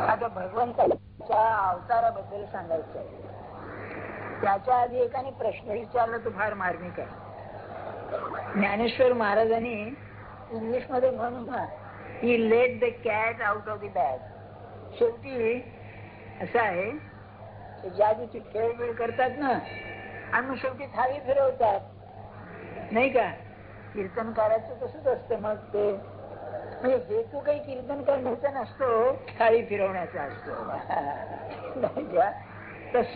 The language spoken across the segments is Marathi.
आता भगवंताच्या अवताराबद्दल सांगायचं आहे. त्याच्या आधी एकाने प्रश्न विचारला तो फार मार्मिक आहे. ज्ञानेश्वर महाराजांनी इंग्लिश मध्ये म्हणून ही let the cat out of the bag. शेवटी असं आहे की ज्या दिवशी खेळ करतात ना आणि मग शेवटी थाळी फिरवतात नाही का. कीर्तनकाराचं तसंच असतं. मग ते म्हणजे हेतू काही कीर्तन करण्याचा नसतो, थाळी फिरवण्याचा असतो. तस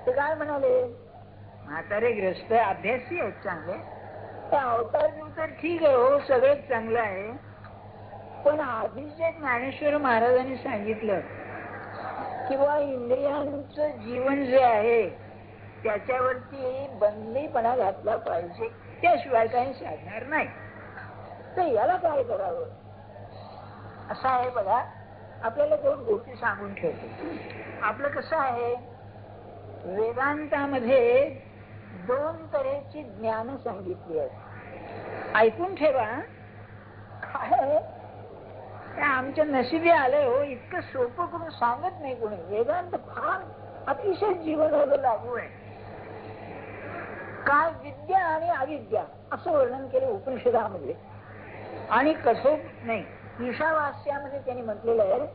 ते काय म्हणाले, म्हातारे ग्रस्त अभ्यासी आहेत चांगले, त्या अवतार तर ठीक आहे हो, सगळंच चांगलं आहे. पण आधी जे ज्ञानेश्वर महाराजांनी सांगितलं किंवा इंद्रियांचं जीवन जे आहे त्याच्यावरती बंदीपणा घातला पाहिजे, त्याशिवाय काही साधणार नाही. तर याला काय करावं असं आहे. बघा, आपल्याला दोन गोष्टी सांगून ठेवतो. आपलं कसं आहे, वेदांतामध्ये दोन तऱ्हेची ज्ञान सांगितली आहेत. ऐकून ठेवा. काय आमच्या नशिबी आलंय हो, इतकं सोपं करून सांगत नाही कोणी. वेदांत फार अतिशय जीवनावर लागू आहे. काय विद्या आणि अविद्या असं वर्णन केलं उपनिषदामध्ये. आणि कठोर नाही, ईशावास्यामध्ये त्यांनी म्हटलेलं आहे,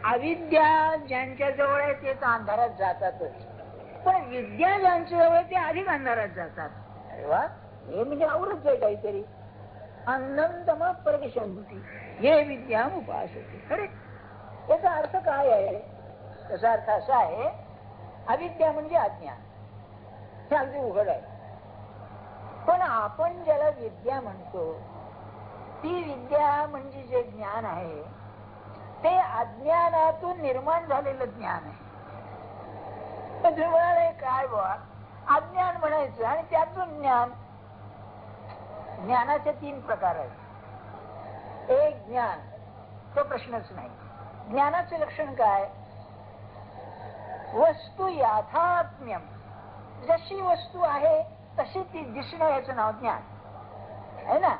अविद्या ज्यांच्या जवळ आहे ते तर अंधारात जातातच, पण विद्या ज्यांच्या जवळ आहे ते अधिक अंधारात जातात. अरे वा, हे म्हणजे आवडच आहे काहीतरी. अनंतम प्रविशंती हे विद्या उपासते. अरे याचा अर्थ काय आहे? त्याचा अर्थ असा आहे, अविद्या म्हणजे अज्ञान, हे अगदी उघड आहे. पण आपण ज्याला विद्या म्हणतो ती विद्या म्हणजे जे ज्ञान आहे ते अज्ञानातून निर्माण झालेलं ज्ञान आहे. तर तुम्ही म्हणाले काय बुवा, अज्ञान म्हणायचं आणि त्यातून ज्ञान. ज्ञानाचे तीन प्रकार आहेत. एक ज्ञान, तो प्रश्नच नाही. ज्ञानाचे लक्षण काय? वस्तू याथात्म्यम, जशी वस्तू आहे तशी ती दिसणं, याचं नाव ज्ञान आहे ना.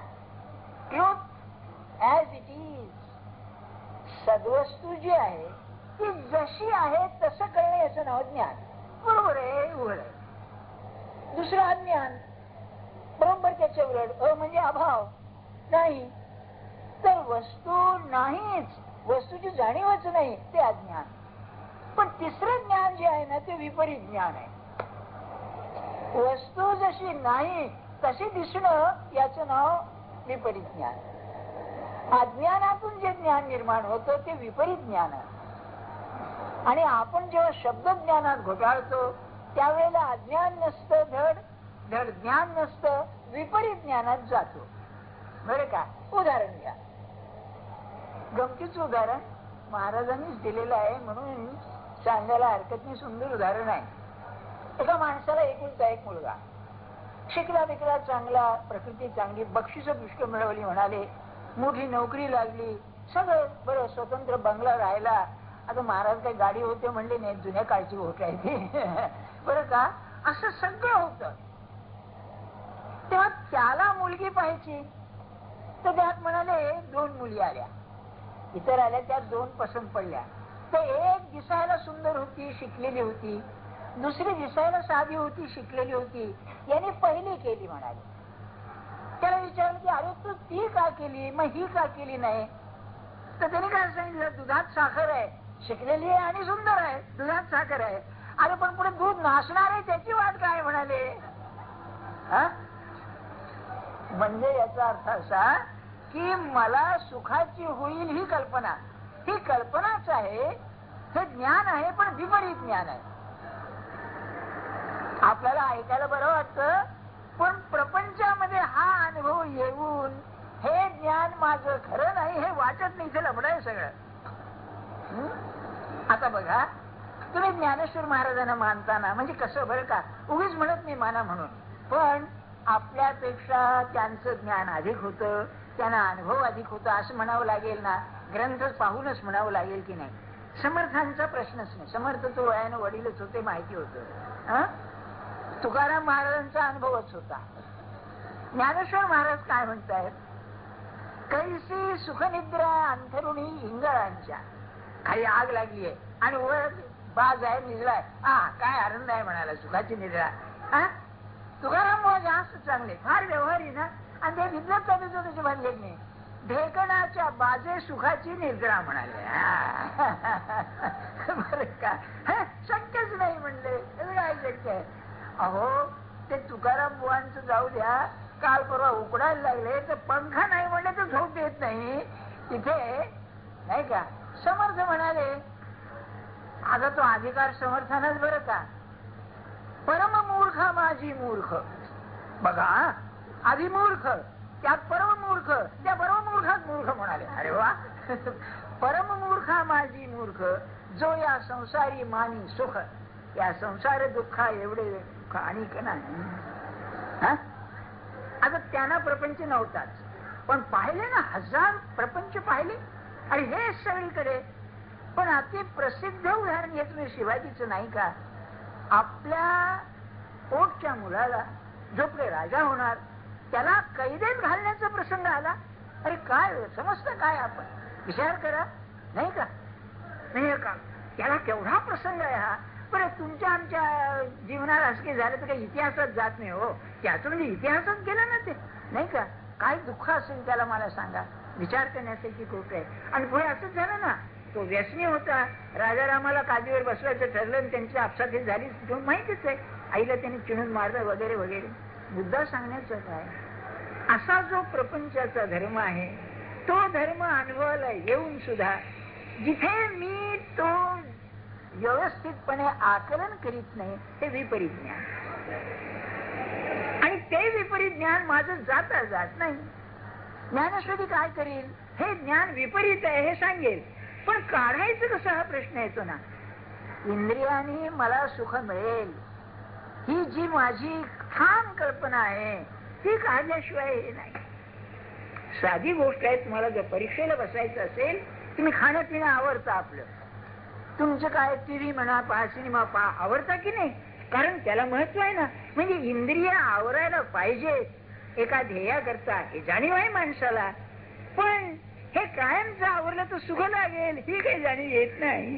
ट्रूथ ऍज इट इज, सद्वस्तू जी आहे ती जशी आहे तसं कळणं, याचं नाव ज्ञान. बरोबर आहे, उघड आहे. दुसरं अज्ञान, बरोबर त्याच्या उलट, म्हणजे अभाव नाही. तर वस्तू नाहीच, वस्तूची जाणीवच नाही, ते अज्ञान. पण तिसरं ज्ञान जे आहे ना ते विपरीत ज्ञान आहे. वस्तू जशी नाही तशी दिसणं, याचं नाव विपरीत ज्ञान. अज्ञानातून जे ज्ञान निर्माण होतं ते विपरीत ज्ञान आहे. आणि आपण जेव्हा शब्द ज्ञानात घोटाळतो त्यावेळेला अज्ञान नसतं, धड ज्ञान नसतं, विपरीत ज्ञानात जातो. बरं का? उदाहरण घ्या, गमतीचं उदाहरण महाराजांनीच दिलेलं आहे म्हणून सांगायला हरकत नाही. सुंदर उदाहरण आहे. एका माणसाला एकुलता एक मुलगा, शिकला बिकला चांगला, प्रकृती चांगली, बक्षिसं पुष्कळ मिळवली, म्हणाले मोठी नोकरी लागली, सगळं बरं, स्वतंत्र बंगला राहिला. आता महाराज काही गाडी होते म्हणले नाही, जुन्या काळची गोष्ट आहे ती. बरं का? असं सगळं होतं. तेव्हा त्याला मुलगी पाहिजे, तर त्यात म्हणाले दोन मुली आल्या, इतर आल्या, त्यात दोन पसंत पडल्या. तर एक दिसायला सुंदर होती, शिकलेली होती, दुसरी दिसायला साधी होती, शिकलेली होती. याने पहिली केली म्हणाली. त्याला विचारलं की अरे तू ती का केली, मग ही का केली नाही? तर त्याने काय सांगितलं, दुधात साखर आहे, शिकलेली आहे आणि सुंदर आहे, दुधात साखर आहे. अरे पण पुढे दूध नासणार आहे, त्याची वाट काय म्हणाले. म्हणजे याचा अर्थ असा की मला सुखाची होईल ही कल्पना, ही कल्पनाच आहे, हे ज्ञान आहे, पण विपरीत ज्ञान आहे. आपल्याला ऐकायला बरं वाटतं, पण प्रपंचामध्ये हा अनुभव येऊन हे ज्ञान माझं खरं नाही हे वाटत नाही, इथे लबड आहे सगळं. आता बघा, तुम्ही ज्ञानेश्वर महाराजांना मानताना म्हणजे कसं, बरं का, उगीच म्हणत नाही माना म्हणून, पण आपल्यापेक्षा त्यांचं ज्ञान अधिक होतं, त्यांना अनुभव अधिक होता असं म्हणावं लागेल ना. ग्रंथ पाहूनच म्हणावं लागेल की नाही. समर्थांचा प्रश्नच नाही, समर्थ तो वयानं वडीलच होते, माहिती होतं. तुकाराम महाराजांचा अनुभवच होता. ज्ञानेश्वर महाराज काय म्हणतायत, कैसी सुखनिद्रा अंथरुणी इंगळांच्या. खाली आग लागलीये आणि वर बाज आहे, निजलाय. काय आनंद आहे म्हणाला, सुखाची निद्रा. तुकाराम बुवा जास्त चांगले, फार व्यवहारी ना. आणि ते विद्वत त्याचे बांधले नाही. ढेकणाच्या बाजे सुखाची निद्रा म्हणाले. बरं का, शक्यच नाही म्हणले. काय शक्य आहे? अहो ते तुकाराम बुवांचं जाऊ द्या, काल परवा उकडायला लागले तर पंखा नाही म्हणले तर झोप येत नाही तिथे, नाही का. समर्थ म्हणाले, आता तो अधिकार समर्थानच बरं का. परम मूर्ख माझी मूर्ख. बघा, आधी मूर्ख, त्यात परम मूर्ख, त्या परम मूर्खात मूर्ख म्हणाले. अरे वा. परम मूर्खा माझी मूर्ख, जो या संसारी मानी सुख. या संसार दुःखा एवढे दुःख आणि नाही. आता त्यांना प्रपंच नव्हताच, पण पाहिले ना, 1000 प्रपंच पाहिले आणि हे सगळीकडे. पण अति प्रसिद्ध उदाहरण हे तुम्ही शिवाजीचं नाही का. आपल्या पोटच्या मुलाला जो पुढे राजा होणार त्याला कैदेत घालण्याचा प्रसंग आला. अरे काय समजतं काय, आपण विचार करा, नाही का. नाही का, त्याला केवढा प्रसंग आहे हा. बरं, तुमच्या आमच्या जीवनात असं काही झालं तर काही इतिहासात जात नाही हो. त्याचं म्हणजे इतिहासात गेलं ना ते, नाही का. काय दुःख असेल त्याला मला सांगा, विचार करण्यासाठी गोष्ट आहे. आणि पुढे असंच झालं ना, तो व्यसनी होता. राजारामाला काजीवर बसवायचं ठरलं आणि त्यांची आपसात झाली माहितीच आहे. आईला त्यांनी चिणून मारलं वगैरे वगैरे. मुद्दा सांगण्याचा काय, असा जो प्रपंचाचा धर्म आहे तो धर्म अनुभवाला येऊन सुद्धा जिथे मी तो व्यवस्थितपणे आकलन करीत नाही, ते विपरीत ज्ञान. आणि ते विपरीत ज्ञान माझं जाता जात नाही. ज्ञानेश्वरी काय करील, हे ज्ञान विपरीत आहे हे सांगेल, पण काढायचं कसं हा प्रश्न येतो ना. इंद्रियाने मला सुख मिळेल ही जी माझी ठाम कल्पना आहे ती काढल्याशिवाय हे नाही. साधी गोष्ट आहे, तुम्हाला जर परीक्षेला बसायचं असेल, तुम्ही खाणं पिणं आवडतं आपलं, तुमचं काय टीव्ही म्हणा, सिनेमा आवडता की नाही, कारण त्याला महत्व आहे ना. म्हणजे इंद्रिय आवरायला पाहिजे एका ध्येयाकरता, हे जाणीव आहे माणसाला. पण हे कायमचं आवरलं तर सुख लागेल ही काही जाणीव येत नाही.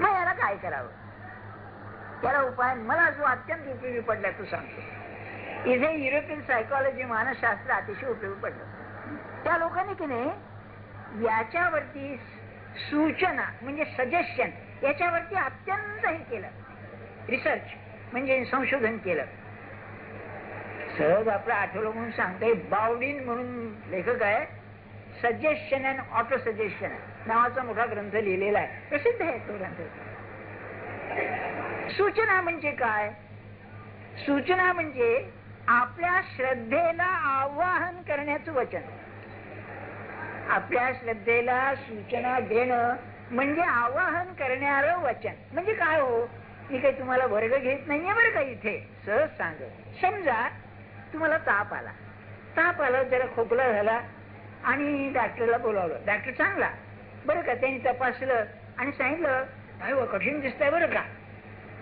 मग याला काय करावं, त्याला उपाय मला जो अत्यंत उपयोगी पडला तो सांगतो. इथे युरोपियन सायकॉलॉजी, मानसशास्त्र अतिशय उपयोगी पडलं. त्या लोकांनी की नाही याच्यावरती सूचना म्हणजे सजेशन, याच्यावरती अत्यंत हे केलं, रिसर्च म्हणजे संशोधन केलं. सहज आपलं आठवलं म्हणून सांगतोय, बावडीन म्हणून लेखक आहे, सजेशन अँड ऑटो सजेशन नावाचा मोठा ग्रंथ लिहिलेला आहे, प्रसिद्ध आहे तो ग्रंथ. सूचना म्हणजे काय, सूचना म्हणजे आपल्या श्रद्धेला आवाहन करण्याचं वचन. आपल्या श्रद्धेला सूचना देणं म्हणजे आवाहन करणारं वचन. म्हणजे काय हो, मी काही तुम्हाला वर्ग घेत नाहीये बरं का. इथे सहज सांग, समजा तुम्हाला ताप आला, जरा खोकला झाला आणि डॉक्टरला बोलावलं. डॉक्टर चांगला बरं का, त्यांनी तपासलं आणि सांगितलं काय हो कठीण दिसतंय बरं का.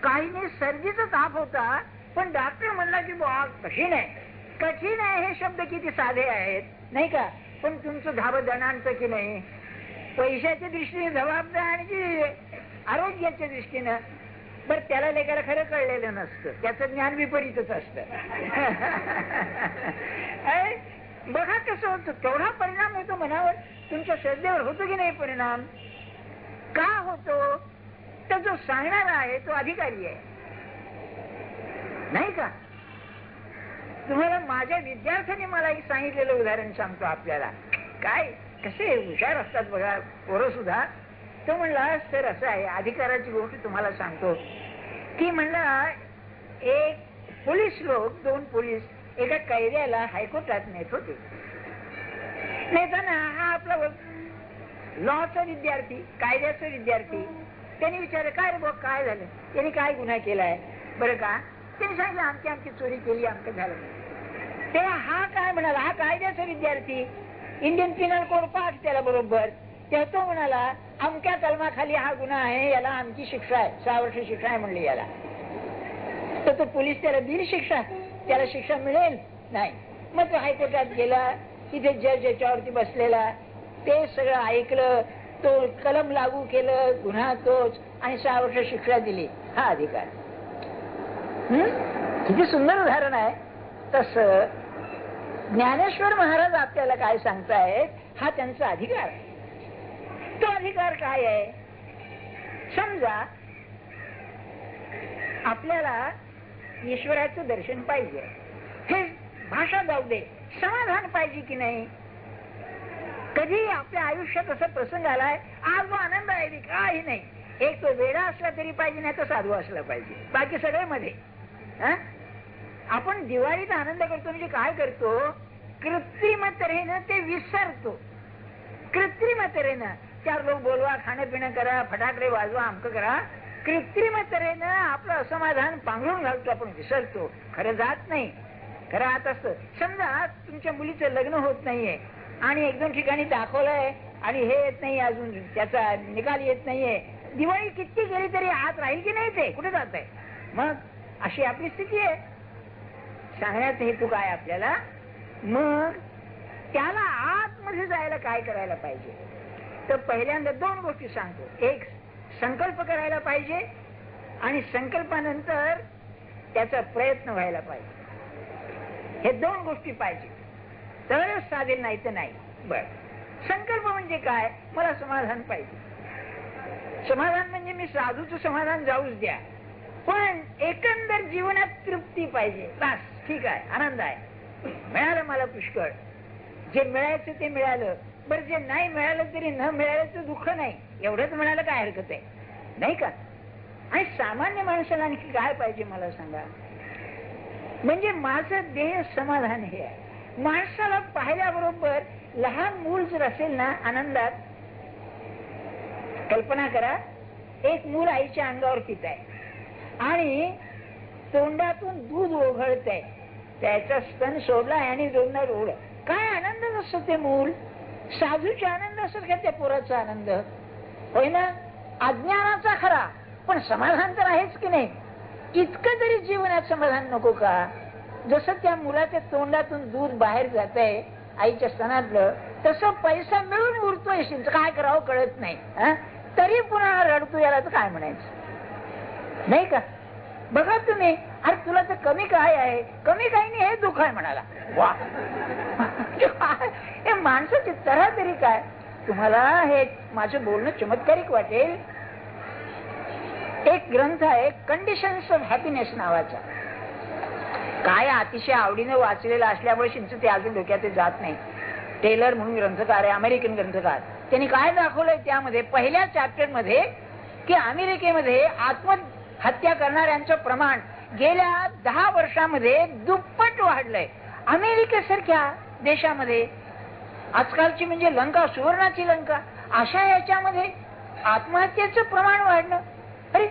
काही नाही, सर्दीचा ताप होता, पण डॉक्टर म्हणला की बा कठीण आहे. कठीण आहे हे शब्द किती साधे आहेत नाही का, पण तुमचं धाबं जणांचं की नाही, पैशाच्या दृष्टीने जबाबदार आणि आरोग्याच्या दृष्टीनं. बरं, त्याला लेखाला खरं कळलेलं नसतं, त्याचं ज्ञान विपरीतच असतं. बघा कसं होतं, तेवढा परिणाम होतो मनावर. तुमच्या श्रद्धेवर होतो की नाही परिणाम. का होतो, तर जो सांगणारा आहे तो अधिकारी आहे नाही का. तुम्हाला माझ्या विद्यार्थ्याने मला एक सांगितलेलं उदाहरण सांगतो आपल्याला. काय कसे हुशार असतात बघा पोरं सुद्धा. तो म्हणला सर असं आहे, अधिकाराची गोष्ट तुम्हाला सांगतो की म्हणला एक पोलीस लोक, 2 पोलीस एका कैद्याला हायकोर्टात नेत होते. नेताना हा आपला लॉचा विद्यार्थी, कायद्याचा विद्यार्थी, त्यांनी विचारलं काय रे बघ काय झालं, त्यांनी काय गुन्हा केलाय बरं का. त्यांनी सांगितलं आमची आमची चोरी केली, आमचं झालं. तेव्हा हा काय म्हणाला, हा कायद्याचा विद्यार्थी, इंडियन पिनल कोड पाठ त्याला बरोबर. तेव्हा तो म्हणाला अमक्या कलमाखाली हा गुन्हा आहे, याला आमची शिक्षा आहे, 6 वर्ष शिक्षा आहे म्हणली याला. तर तो पोलीस त्याला दिली शिक्षा, त्याला शिक्षा मिळेल नाही. मग तो हायकोर्टात गेला, तिथे जज याच्यावरती बसलेला, ते सगळं ऐकलं, तो कलम लागू केलं, गुन्हा तोच, आणि 6 वर्ष शिक्षा दिली. हा अधिकार. किती सुंदर उदाहरण आहे. तस ज्ञानेश्वर महाराज आपल्याला काय सांगतायत, हा त्यांचा अधिकार आहे. तो अधिकार काय आहे? समजा आपल्याला ईश्वराचं दर्शन पाहिजे, हे भाषा जाऊ दे, समाधान पाहिजे की नाही? कधी आपल्या आयुष्यात असा प्रसंग आलाय, आज जो आनंद आहे काही नाही, एक तो वेडा असला तरी पाहिजे, नाही तर साधू असला पाहिजे, बाकी सगळे मध्ये. आपण दिवाळीत आनंद करतो म्हणजे काय करतो? कृत्रिम तऱ्हेनं ते विसरतो. कृत्रिम तऱ्हेनं 4 लोक बोलवा, खाणं पिणं करा, फटाकडे वाजवा, अमकं करा, कृत्रिम तऱ्हेनं आपलं असमाधान पांघरून घालतो, आपण विसरतो. खरं जात नाही. खरं आत असतं. समजा तुमच्या मुलीचं लग्न होत नाहीये आणि 1-2 ठिकाणी दाखवलंय आणि हे येत नाही, अजून त्याचा निकाल येत नाहीये, दिवाळी किती गेली तरी आत राहील की नाही? ते कुठे जात आहे? मग अशी आपली स्थिती आहे. सांगण्याचा हेतू काय आपल्याला? मग त्याला आतमध्ये जायला काय करायला पाहिजे? तर पहिल्यांदा 2 गोष्टी सांगतो. एक, संकल्प करायला पाहिजे, आणि संकल्पानंतर त्याचा प्रयत्न व्हायला पाहिजे. हे 2 गोष्टी पाहिजे तरच साधेल, नाही तर नाही. बर, संकल्प म्हणजे काय? मला समाधान पाहिजे. समाधान म्हणजे मी साधूचं समाधान जाऊच द्या, पण एकंदर जीवनात तृप्ती पाहिजे. बस, ठीक आहे, आनंद आहे, मिळालं मला पुष्कळ. जे मिळायचं ते मिळालं. बरं, जे नाही मिळालं तरी न मिळाल्याचं दुःख नाही, एवढंच म्हणायला काय हरकत आहे, नाही का? आणि सामान्य माणसाला आणखी काय पाहिजे मला सांगा? म्हणजे माझं देह समाधान हे आहे. माणसाला पाहिल्याबरोबर लहान मूल जर असेल ना आनंदात, कल्पना करा, एक मूल आईच्या अंगावर पित आहे आणि तोंडातून दूध ओघळत आहे, त्याचा स्तन सोडला आणि जोडणार ओढ, काय आनंद नसतो ते मूल. साधूचा आनंद असत का त्या पोराचा आनंद? होय ना? अज्ञानाचा खरा, पण समाधान तर आहेच की नाही? इतकं तरी जीवनात समाधान नको का? जसं त्या मुलाच्या तोंडातून दूध बाहेर जात आहे आईच्या स्तनातलं, तसं पैसा मिळून उरतोय, काय करावं कळत नाही, तरी पुन्हा रडतो, याला तर काय म्हणायचं, नाही का? बघा तुम्ही, अरे तुला तर कमी काय आहे? कमी काही नाही, हे दुःख आहे म्हणाला. वा, हे माणसाची तऱ्हा तरी काय? तुम्हाला हे माझं बोलणं चमत्कारिक वाटेल. एक ग्रंथ आहे कंडिशन्स ऑफ हॅपीनेस नावाचा, काय अतिशय आवडीने वाचलेला असल्यामुळे शिंच ते अजून डोक्यात जात नाही. टेलर म्हणून ग्रंथकार आहे, अमेरिकन ग्रंथकार. त्यांनी काय दाखवलंय त्यामध्ये, पहिल्या चॅप्टर मध्ये, की अमेरिकेमध्ये आत्महत्या करणाऱ्यांचं प्रमाण गेल्या 10 वर्षामध्ये दुप्पट वाढलंय. अमेरिकेसारख्या देशामध्ये, आजकालची म्हणजे लंका, सुवर्णाची लंका, अशा याच्यामध्ये आत्महत्येचं प्रमाण वाढणं. अरे,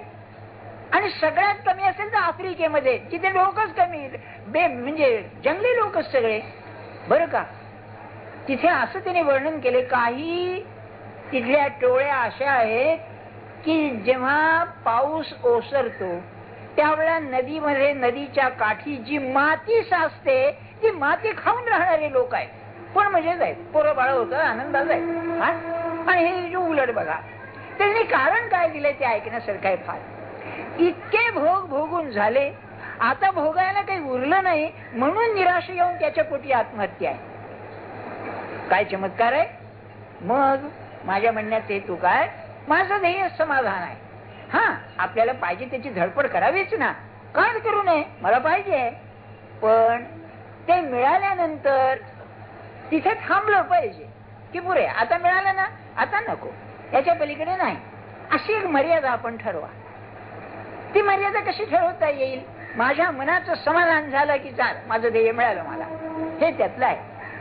आणि सगळ्यात कमी असेल तर आफ्रिकेमध्ये, जिथे लोकच कमी, म्हणजे जंगली लोकच सगळे, बरं का? तिथे असं त्याने वर्णन केले, काही तिथल्या टोळ्या अशा आहेत की जेव्हा पाऊस ओसरतो त्यावेळेला नदीमध्ये, नदीच्या काठी जी माती साचते ती माती खाऊन राहणारे लोक आहेत. पण मजेच आहेत, पोरं बाळ होतं, आनंदाच आहे. आणि हे जो उलट बघा, त्यांनी कारण काय दिले ते ऐकण्यासारखं आहे फार. इतके भोग भोगून झाले, आता भोगायला काही उरलं नाही, म्हणून निराश येऊन त्याच्या पोटी आत्महत्या आहे. काय चमत्कार आहे? मग माझ्या म्हणण्यात हेतू काय? माझं ध्येय समाधान आहे. हा, आपल्याला पाहिजे त्याची धडपड करावीच ना, काय करू नये, मला पाहिजे, पण ते मिळाल्यानंतर तिथे थांबलं पाहिजे की पुरे, आता मिळालं ना, आता नको, याच्या पलीकडे नाही, अशी एक मर्यादा आपण ठरवा. ती मर्यादा कशी ठरवता येईल? माझ्या मनाचं समाधान झालं की चाल, माझं ध्येय मिळालं मला, हे त्यातलं आहे.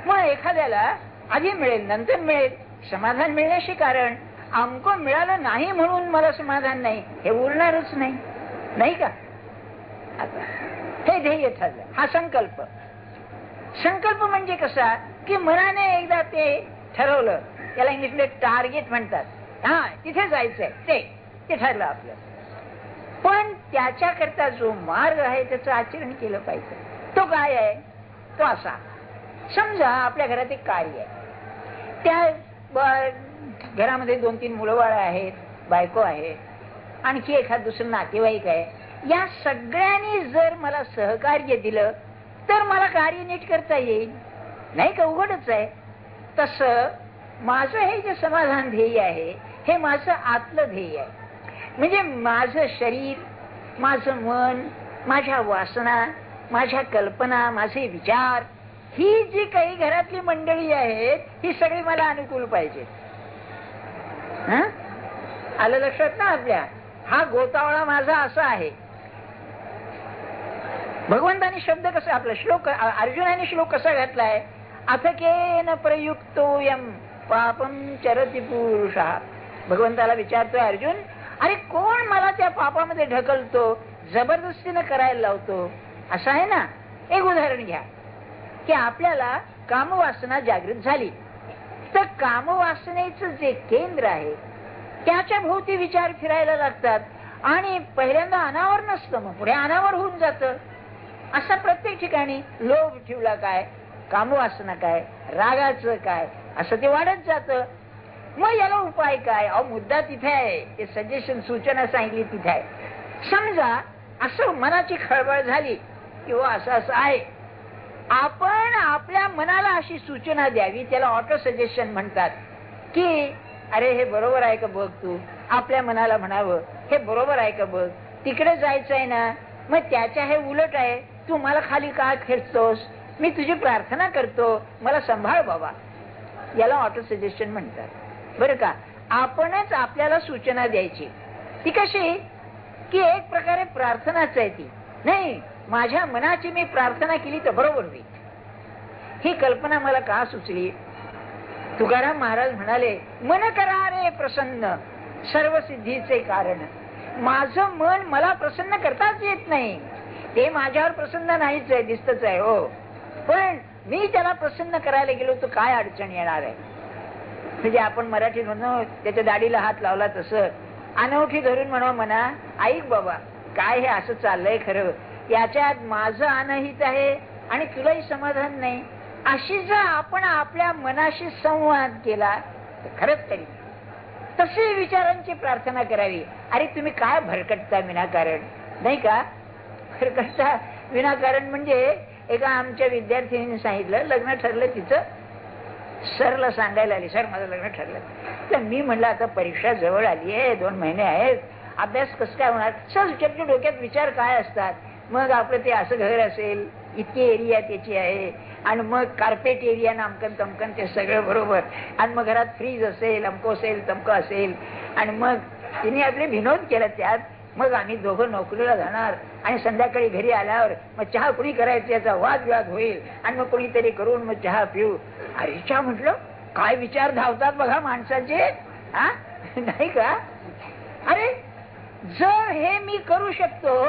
मग एखाद्याला आधी मिळेल नंतर मिळेल, समाधान मिळण्याशी कारण आमकं मिळालं नाही म्हणून मला समाधान नाही, हे उरणारच नाही, नाही का? आता हे ध्येय ठरलं, हा संकल्प. संकल्प म्हणजे कसा की मनाने एकदा ते ठरवलं, त्याला इंग्लिशमध्ये टार्गेट म्हणतात, हा तिथे जायचंय, ते ठरलं आपलं. पण त्याच्याकरता जो मार्ग आहे त्याचं आचरण केलं पाहिजे. तो काय आहे? तो असा, समजा आपल्या घरात एक कार्य आहे, त्या घरामध्ये 2-3 मुलं बाळ आहेत, बायको आहे, आणखी एखाद दुसरं नातेवाईक आहे. या सगळ्यांनी जर मला सहकार्य दिलं तर मला कार्य नीट करता येईल, नाही का? उघडच आहे. तसं माझं हे जे समाधान ध्येय आहे हे माझं आतलं ध्येय आहे. म्हणजे माझं शरीर, माझं मन, माझ्या वासना, माझ्या कल्पना, माझे विचार, ही जी काही घरातली मंडळी आहेत ही सगळी मला अनुकूल पाहिजे. आलं लक्षात ना आपल्या? हा गोतावळा माझा असा आहे. भगवंतानी शब्द कसा, आपला श्लोक अर्जुनाने श्लोक कसा घातलाय? अथकेन प्रयुक्तोयम पापम चरति पुरुषः. भगवंताला विचारतोय अर्जुन, अरे कोण मला त्या पापामध्ये ढकलतो, जबरदस्तीनं करायला लावतो? असं आहे ना. एक उदाहरण घ्या की आपल्याला कामवासना जागृत झाली तर कामवासनेचं जे केंद्र आहे त्याच्या भोवती विचार फिरायला लागतात आणि पहिल्यांदा अनावर नसतं, मग पुढे अनावर होऊन जातं. असं प्रत्येक ठिकाणी लोभ ठेवला काय, कामवासना काय, रागाचं काय, असं ते वाढत जातं. मग याला उपाय काय? मुद्दा तिथे आहे, ते सजेशन, सूचना सांगितली तिथे आहे. समजा असं मनाची खळबळ झाली किंवा असं असं आहे, आपण आपल्या मनाला अशी सूचना द्यावी, त्याला ऑटो सजेशन म्हणतात, की अरे हे बरोबर आहे का बघ. तू आपल्या मनाला म्हणावं, हे बरोबर आहे का बघ, तिकडे जायचंय ना, मग त्याच्या हे उलट आहे, तू मला खाली का खेचतोस, मी तुझी प्रार्थना करतो, मला सांभाळ बाबा. याला ऑटो सजेशन म्हणतात. बरं का? आपणच आपल्याला सूचना द्यायची. ती कशी की एक प्रकारे प्रार्थनाच आहे ती. नाही, माझ्या मनाची मी प्रार्थना केली तर बरोबर होईल. ही कल्पना मला का सुचली? तुकाराम महाराज म्हणाले, मन करा रे प्रसन्न सर्व सिद्धीचे कारण. माझं मन मला प्रसन्न करताच येत नाही. ते माझ्यावर प्रसन्न नाहीच आहे, दिसतच आहे हो, पण मी त्याला प्रसन्न करायला गेलो तर काय अडचण येणार आहे? म्हणजे आपण मराठीत म्हणतो त्याच्या दाढीला हात लावला तसं अनोखी धरून म्हणा, म्हणा ऐक बाबा, काय हे असं चाललंय खरं, याच्यात माझं अनहित आहे आणि तुलाही समाधान नाही. अशी जर आपण आपल्या मनाशी संवाद केला तर खरंच तरी तशी विचारांची प्रार्थना करावी. अरे तुम्ही काय भरकटता विनाकारण, नाही का? भरकटता विनाकारण म्हणजे एका आमच्या विद्यार्थिनीने सांगितलं, लग्न ठरलं तिचं, सरला सांगायला आली, सर माझं लग्न ठरलं. तर मी म्हणलं आता परीक्षा जवळ आली आहे, 2 महिने आहेत, अभ्यास कसं काय होणार? सहज विचारच्या डोक्यात विचार काय असतात, मग आपलं ते असं घर असेल, इतकी एरिया त्याची आहे, आणि मग कार्पेट एरिया नामकन तमकन ते सगळं बरोबर, आणि मग घरात फ्रीज असेल, अमको असेल, तमको असेल, आणि मग तिने आपले विनोद केला त्यात. मग आम्ही दोघं नोकरीला जाणार आणि संध्याकाळी घरी आल्यावर मग चहा कुणी करायचं याचा वादविवाद होईल आणि मग कोणीतरी करून मग चहा पिऊ. अरे चहा म्हटलं, काय विचार धावतात बघा माणसाचे, हा नाही का? अरे जर हे मी करू शकतो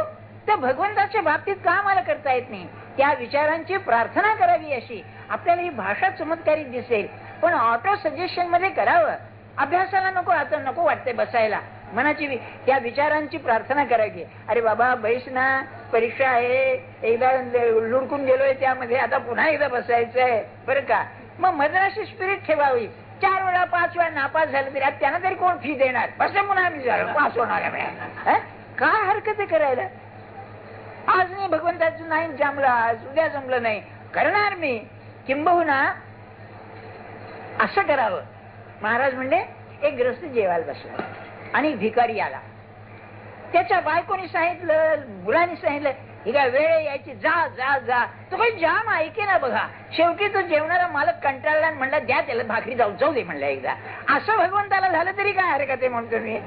तर भगवंताच्या बाबतीत का मला करता येत नाही? त्या विचारांची प्रार्थना करावी अशी आपल्याला ही भाषा चमत्कारिक दिसेल, पण ऑटो सजेशन मध्ये करावं. अभ्यासाला नको, आता नको वाटते बसायला, मनाची त्या विचारांची प्रार्थना करायची. अरे बाबा बैस ना, परीक्षा आहे, एकदा लुडकून गेलोय त्यामध्ये, आता पुन्हा एकदा बसायचं आहे बरं का? मग मद्रासी स्पिरिट ठेवावी. 4 वेळा 5 वेळा नापास झालं तरी त्यांना तरी कोण फी देणार? बस पुन्हा मी पास होणार आहे. काय हरकत आहे करायला? आज नाही भगवंताचं नाही जमलं, आज उद्या जमलं नाही, करणार मी. किंबहुना असं करावं. महाराज म्हणजे एक ग्रस्त जेवायला बसला आणि भिकारी आला. त्याच्या बायकोनी सांगितलं, मुलांनी सांगितलं, ही काय वेळ यायची, जा जा जा. तो काही जाम ऐके ना बघा. शेवटी तो जेवणारा मालक कंटाळला आणि म्हणला, द्या त्याला भाकरी, जाऊ दे म्हणलं एकदा. असं भगवंताला झालं तरी काय हरकत आहे म्हणतो मी.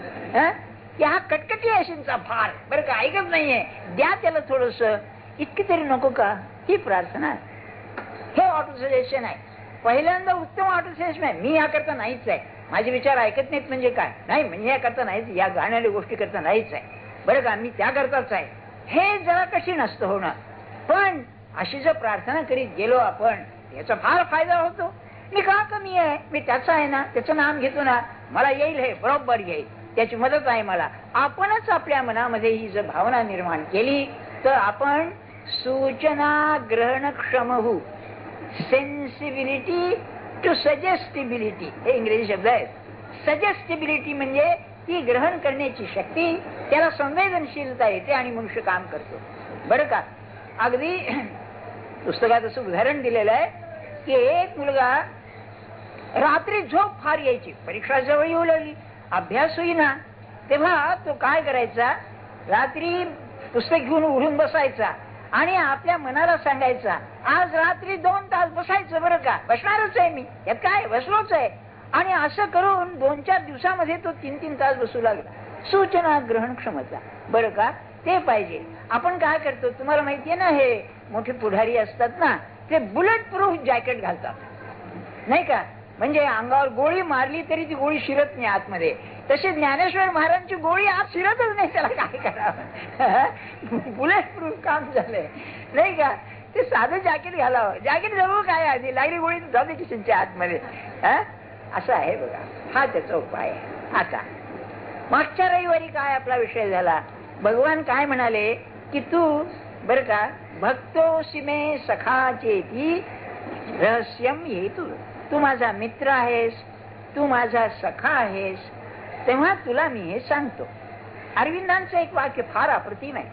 की हा कटकटी अशींचा फार बरं का, ऐकत नाहीये, द्या त्याला थोडस, इतकी तरी नको का? ही प्रार्थना, हे ऑटो सजेशन आहे. पहिल्यांदा उत्तम ऑटो सजेशन आहे. मी या करता नाहीच आहे, माझे विचार ऐकत नाहीत म्हणजे काय? नाही म्हणजे या करता नाहीच, या गाण्याच्या गोष्टी करता नाहीच आहे बरं का, मी त्या करताच आहे. हे जरा कशी नसतं होणं. पण अशी जर प्रार्थना करीत गेलो आपण, याचा फार फायदा होतो. मी का कमी आहे? मी त्याचा आहे ना, त्याचं नाम घेतो ना, मला येईल, हे बरोबर येईल, त्याची मदत आहे मला. आपणच आपल्या मनामध्ये ही जर भावना निर्माण केली तर आपण सूचना ग्रहणक्षम होऊ. सेन्सिबिलिटी टू सजेस्टिबिलिटी हे इंग्रजी शब्द आहेत. सजेस्टिबिलिटी म्हणजे ती ग्रहण करण्याची शक्ती, त्याला संवेदनशीलता येते आणि मनुष्य काम करतो. बरं का, अगदी पुस्तकात असं उदाहरण दिलेलं आहे की एक मुलगा रात्री झोप फार यायची, परीक्षा जवळ येऊ लागली, अभ्यास होईना, तेव्हा तो काय करायचा, रात्री पुस्तक घेऊन उडून बसायचा आणि आपल्या मनाला सांगायचा आज रात्री 2 तास बसायचं, बरं का, बसणारच आहे मी, यात काय, बसलोच आहे. आणि असं करून 2-4 दिवसामध्ये तो 3-3 तास बसू लागला. सूचना ग्रहण क्षमता, बरं का, ते पाहिजे. आपण काय करतो तुम्हाला माहितीये ना, हे मोठे पुढारी असतात ना, ते बुलेट प्रूफ जॅकेट घालतात, नाही का, म्हणजे अंगावर गोळी मारली तरी ती गोळी शिरत नाही आतमध्ये. तसे ज्ञानेश्वर महाराजांची गोळी आत शिरतच नाही, त्याला काय करावं, बुलेट प्रूफ काम झालंय, नाही का. ते साधं जॅकेट घालावं, जॅकेट जवळ काय आधी लागली गोळी जाते किशनच्या आतमध्ये. असं आहे बघा, हा त्याचा उपाय आहे. आता मागच्या रविवारी काय आपला विषय झाला, भगवान काय म्हणाले की तू, बरं का, भक्तोसी मे सखाचेती रहस्यम हेतु, तू माझा मित्र आहेस, तू माझा सखा आहेस, तेव्हा तुला मी हे सांगतो. अरविंदांचं एक वाक्य फार अप्रतिम आहे.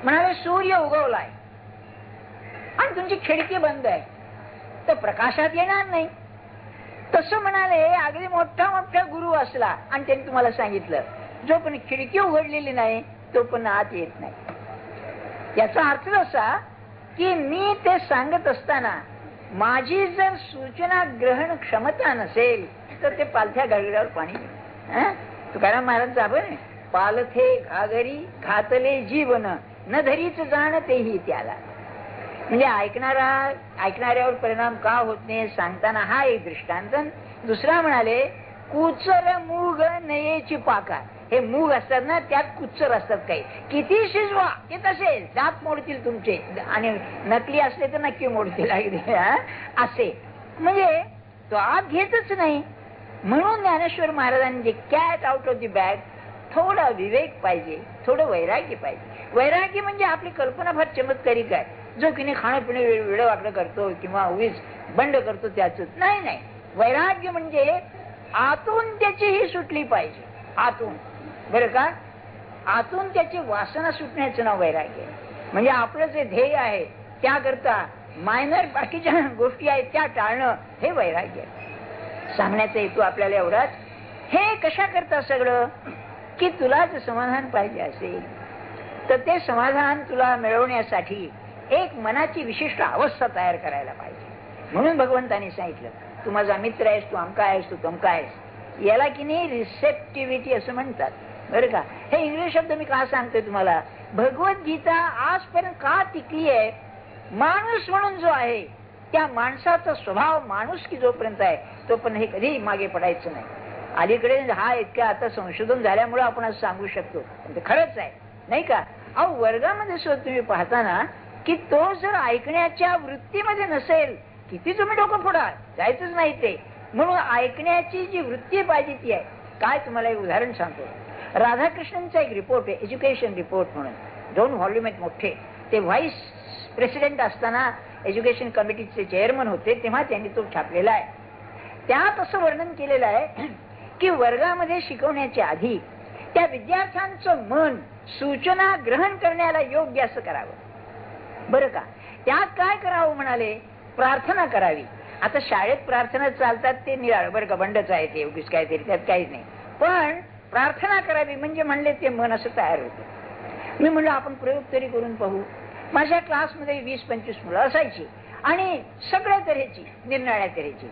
म्हणाले सूर्य उगवलाय आणि तुमची खिडकी बंद आहे तर प्रकाशात येणार नाही. तसं म्हणाले अगदी मोठा मोठा गुरु असला आणि त्यांनी तुम्हाला सांगितलं जो पण खिडकी उघडलेली नाही तो पण आत येत नाही. याचा अर्थ असा की मी ते सांगत असताना माझी जर सूचना ग्रहण क्षमता नसेल तर ते पालथ्या घागरीवर पाणी. तुकाराम महाराज आपण पालथे घागरी घातले जीवन न धरीच जाणतेही त्याला. म्हणजे ऐकणाऱ्यावर परिणाम का होत नाही सांगताना हा एक दृष्टांत. दुसरा म्हणाले कुचर मूग नयेची पाका. हे मूग असतात ना त्यात कुचर असतात काही, किती शिजवा ते तसे दात मोडतील तुमचे आणि नकली असले तर नक्की मोडतील असे. म्हणजे तो आत घेतच नाही. म्हणून ज्ञानेश्वर महाराजांनी cat out of the bag, थोडा विवेक पाहिजे, थोडं वैराग्य पाहिजे. वैराग्य म्हणजे आपली कल्पना फार चमत्कारिक आहे, जो की नाही खाणं पिणे वेळ वाकडं करतो किंवा उगीच बंड करतो त्याच नाही. नाही, वैराग्य म्हणजे आतून त्याची ही सुटली पाहिजे, आतून, बरं का, आतून त्याची वासना सुटण्याचं नाव वैराग्य. म्हणजे आपलं जे ध्येय आहे त्याकरता मायनर बाकीच्या गोष्टी आहेत त्या टाळणं हे वैराग्य. सांगण्याचा हेतू आपल्याला एवढाच, हे कशा करता सगळं की तुला जर समाधान पाहिजे असेल तर ते समाधान तुला मिळवण्यासाठी एक मनाची विशिष्ट अवस्था तयार करायला पाहिजे. म्हणून भगवंतांनी सांगितलं तू माझा मित्र आहेस, तू अमका आहेस, तू तमका आहेस. याला की नाही रिसेप्टिव्हिटी असं म्हणतात, बरं का. हे इंग्लिश शब्द मी का सांगतोय तुम्हाला, भगवद्गीता आजपर्यंत का टिकली आहे, माणूस म्हणून जो आहे त्या माणसाचा स्वभाव माणूस की जोपर्यंत आहे तो पण हे कधी मागे पडायचं नाही. अलीकडे हा इतक्या आता संशोधन झाल्यामुळे आपण असं सांगू शकतो, ते खरंच आहे नाही का. अहो वर्गामध्ये सुद्धा तुम्ही पाहताना की तो जर ऐकण्याच्या वृत्तीमध्ये नसेल किती तुम्ही डोकं फोडा, जायचंच नाही ते. म्हणून ऐकण्याची जी वृत्ती पाहिजे ती आहे. काय तुम्हाला एक उदाहरण सांगतो. राधाकृष्णनचा एक रिपोर्ट आहे, एज्युकेशन रिपोर्ट म्हणून, 2 व्हॉल्यूम आहेत मोठे. ते व्हाईस प्रेसिडेंट असताना एज्युकेशन कमिटीचे चेअरमन होते तेव्हा त्यांनी तो छापलेला आहे. त्यात असं वर्णन केलेलं आहे की वर्गामध्ये शिकवण्याच्या आधी त्या विद्यार्थ्यांचं मन सूचना ग्रहण करण्याला योग्य असं करावं, बरं का. त्यात काय करावं म्हणाले, प्रार्थना करावी. आता शाळेत प्रार्थना चालतात ते निराळ, बरं का, बंडच आहे ते, उगीच काहीतरी त्यात काहीच नाही. पण प्रार्थना करावी म्हणजे म्हणले ते मन असं तयार होतं. मी म्हणलं आपण प्रयोग तरी करून पाहू. माझ्या क्लासमध्ये 20-25 मुलं असायची आणि सगळ्या तऱ्हेची, निरनिराळ्या तऱ्हेची.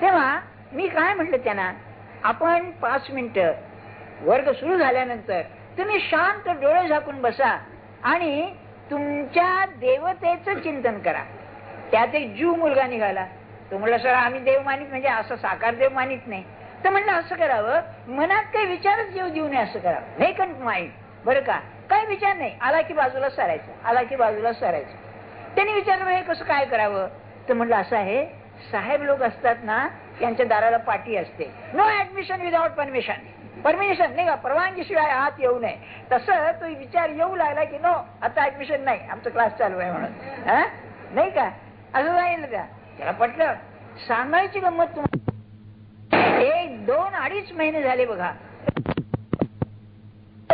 तेव्हा मी काय म्हटलं त्यांना, आपण 5 मिनिटं वर्ग सुरू झाल्यानंतर तुम्ही शांत डोळे झाकून बसा आणि तुमच्या देवतेचं चिंतन करा. त्यात एक जीव मुलगा निघाला. तो म्हणला सर आम्ही देव मानित, म्हणजे असं साकार देव मानित नाही. तर म्हणलं असं करावं, मनात काही विचारच येऊ देऊ नये असं करावं, व्हेकंट माइंड, बरं का. काही विचार नाही, आला की बाजूला सरायचं, आला की बाजूला सरायचं. त्यांनी विचारलं हे कसं काय करावं. तर म्हणलं असं आहे, साहेब लोक असतात ना त्यांच्या दाराला पाटी असते, no admission without permission, permission नाही का, परवानगी शिवाय आत येऊ नये. तसं तो विचार येऊ लागला की नो आता ऍडमिशन नाही, आमचा क्लास चालू आहे म्हणून, नाही का. असं सांगितलं त्याला पटलं. सांगायची गंमत तुम्हाला, 1, 2, 2.5 महिने झाले बघा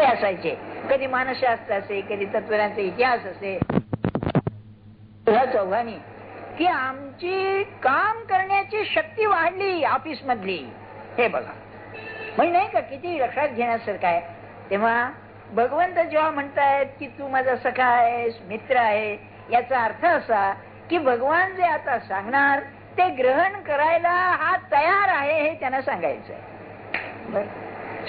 असायचे. कधी मानसशास्त्र असे, कधी तत्वज्ञानाचा इतिहास असे, ह्या चौघांनी की आमची काम करण्याची शक्ती वाढली ऑफिस मधली. हे बघा म्हणजे नाही का किती लक्षात घेण्यासारखं आहे. तेव्हा भगवंत जेव्हा म्हणतायत की तू माझा सखा आहेस, मित्र आहे, याचा अर्थ असा की भगवान जे आता सांगणार ते ग्रहण करायला हा तयार आहे हे त्यांना सांगायचं.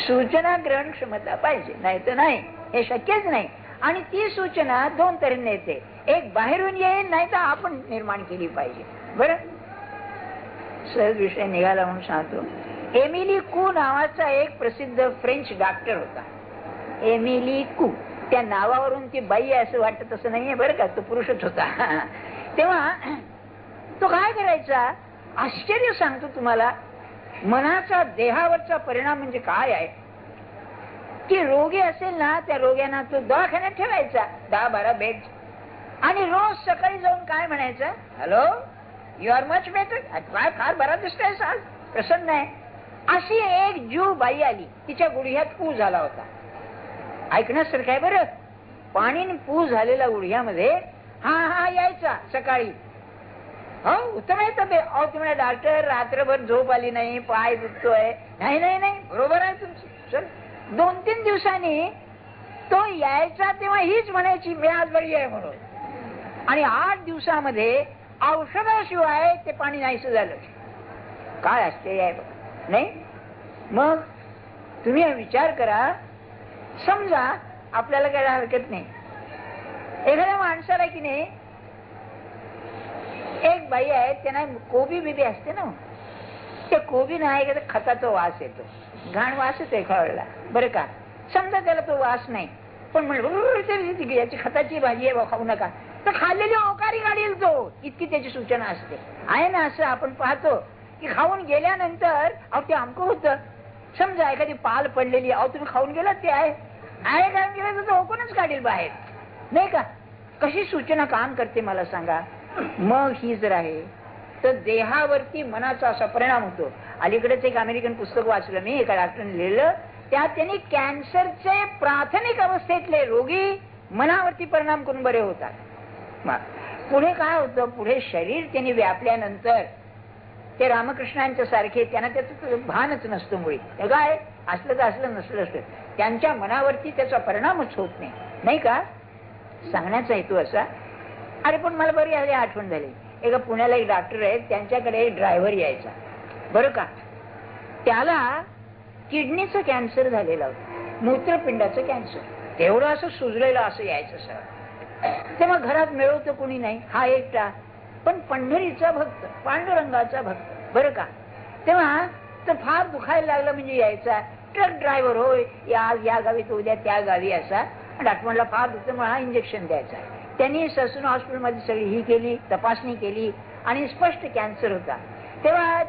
सूचना ग्रहण क्षमता पाहिजे, नाही तर नाही, हे शक्यच नाही. आणि ती सूचना 2 तऱ्हेने येते, एक बाहेरून येईल, नाही तर आपण निर्माण केली पाहिजे. बरं, सहज विषय निघाला म्हणून सांगतो. एमिली कू नावाचा एक प्रसिद्ध फ्रेंच डॉक्टर होता. एमिली कू, त्या नावावरून ती बाई आहे असं वाटत असं नाहीये बरं का, तो पुरुषच होता. तेव्हा तो काय करायचा, आश्चर्य सांगतो तुम्हाला, मनाचा देहावरचा परिणाम म्हणजे काय आहे की रोगी असेल ना, त्या रोग्यांना तो दवाखान्यात ठेवायचा, 10-12 बेड, आणि रोज सकाळी जाऊन काय म्हणायचं, hello you are much better, काय फार बरा दिसतोय आज, प्रसन्न आहे. अशी एक जीव बाई आली, तिच्या गुडघ्यात पू झाला होता. ऐकण्यासारखं आहे बरं. पाणी पू झालेल्या गुडघ्यामध्ये हा यायचा सकाळी, हो उत्तम आहे तब्येत. अहो तुम्हाला डॉक्टर रात्रभर झोप आली नाही, पाय दुखतोय, नाही नाही नाही बरोबर आहे तुमची. चल 2-3 दिवसांनी तो यायचा, तेव्हा हीच म्हणायची मी आज बरी आहे म्हणून. आणि 8 दिवसामध्ये औषधाशिवाय ते पाणी नाहीसं झालं. काय आश्चर्य आहे बघा, नाही? मग तुम्ही विचार करा, समजा आपल्याला काय हरकत नाही, एखाद्या माणसाला की नाही, एक बाई आहे त्यांना कोबी बिबी असते ना, त्या कोबी नाही का खताचा वास येतो, घाण वास येतो एका वेळेला बरं का. समजा त्याला तो वास नाही, पण म्हणलं याची खताची भाजी आहे खाऊ नका, तर खाल्लेली ओकारी काढेल तो, इतकी त्याची सूचना असते. आहे ना असं आपण पाहतो की खाऊन गेल्यानंतर अहो ते आमकं होतं. समजा एखादी पाल पडलेली, अहो तुम्ही खाऊन गेलात ते आहे खाऊन गेलं तर ओकूनच काढेल बाहेर, नाही का. कशी सूचना काम करते मला सांगा. मग ही जर आहे तर देहावरती मनाचा असा परिणाम होतो. अलीकडेच एक अमेरिकन पुस्तक वाचलं मी, एका डॉक्टरने लिहिलं, त्यात त्यांनी कॅन्सरचे प्राथमिक अवस्थेतले रोगी मनावरती परिणाम करून बरे होतात. पुढे काय होतं, पुढे शरीर त्यांनी व्यापल्यानंतर ते रामकृष्णांच्या सारखे त्यांना त्याचं भानच नसतं. मुळी काय असलं तर असलं, नसलं असलं, त्यांच्या मनावरती त्याचा परिणामच होत नाही, नाही का. सांगण्याचा हेतू असा. अरे पण मला बरी आली आठवण झाली, एका पुण्याला एक डॉक्टर आहेत, त्यांच्याकडे एक ड्रायव्हर यायचा बरं का. त्याला किडनीचं कॅन्सर झालेलं होतं, मूत्रपिंडाचं कॅन्सर, तेवढं असं सुजलेलं असं यायचं सर. तेव्हा घरात मिळवतं कोणी नाही, हा एकटा, पण पंढरीचा भक्त, पांडुरंगाचा भक्त बरं का. तेव्हा तर फार दुखायला लागलं म्हणजे यायचा, ट्रक ड्रायव्हर होय, आज या गावी तर उद्या त्या गावी असा. डॉक्टरला फार दुखतं म्हणून हा इंजेक्शन द्यायचा. त्यांनी ससून हॉस्पिटलमध्ये सगळी ही केली, तपासणी केली आणि स्पष्ट कॅन्सर होता. तेव्हा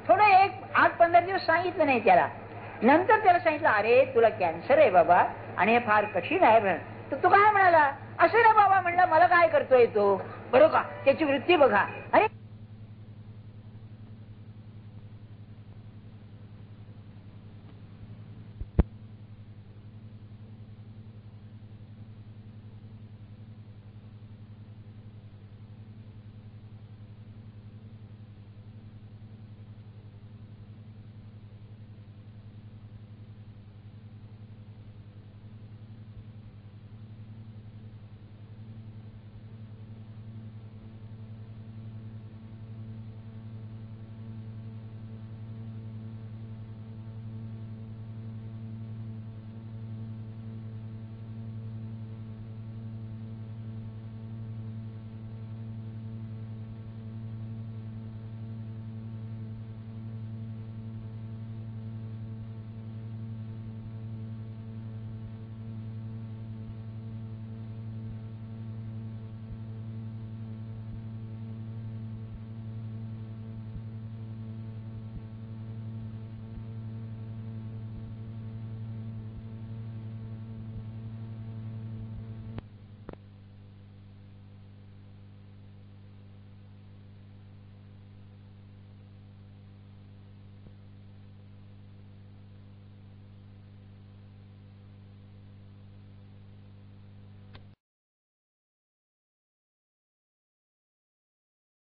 थोडं 8-15 दिवस सांगितलं नाही त्याला. नंतर त्याला सांगितलं, अरे तुला कॅन्सर आहे बाबा आणि हे फार कठीण आहे. तर तू काय म्हणाला, असं ना बाबा म्हणला, मला काय करतोय तो बरं का, त्याची वृत्ती बघा.